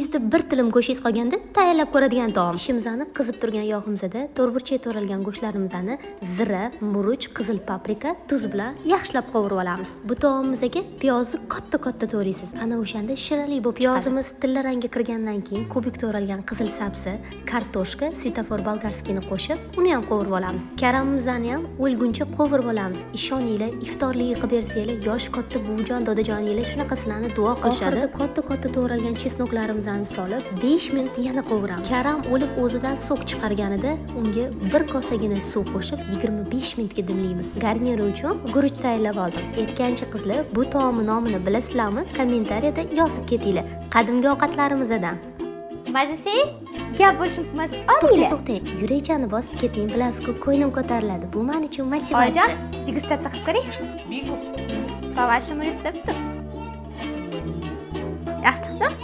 Mingizda bir tilim go'shingiz qolganda tayyorlab ko'radigan taom. Ishimizni qizib turgan yog'imizda to'rtburchak to'ralgan go'shtlarimizni zira, murch, qizil paprika, tuz bilan yaxshilab qovurib olamiz. Bu taomimizga piyozni katta-katta to'raysiz. Ana o'shanda shirali bo'lib chiqadi. Piyozimiz tilla rangga kirgandan keyin kubik to'ralgan qizil sabzi, kartoshka, svetofor bolgarskiyni qo'shib, uni ham qovurib olamiz. Karamimizni ham o'lguncha qovurib olamiz. Ishoninglar, iftorlik qilib bersanglar, yosh katta buvijon, dodajonilar shunaqasilarni duo qilishadi. Katta-katta to'ralgan chesnoklarimizni solib 5 minut yana qovuramiz. Karam o'lib o'zidan sok chiqarganida unga bir kosagina suv qo'shib 25 minutga dimlaymiz. Garnir uchun guruch tayyorlab oldim. Aytgancha qizlar, bu taomning nomini bilasizlarmi? Kommentariyada yozib ketinglar. Qadimgi ovqatlarimizdan. Mazasi, gap bo'lishmas. To'xtang, yurakchani bosib keting, bilasizku, ko'nglim ko'tariladi. Bu men uchun motivatsiya. Oyijon, degustatsiya qilib ko'ring. Bigov. По-вашему рецепту. Yaxshi chiqdi?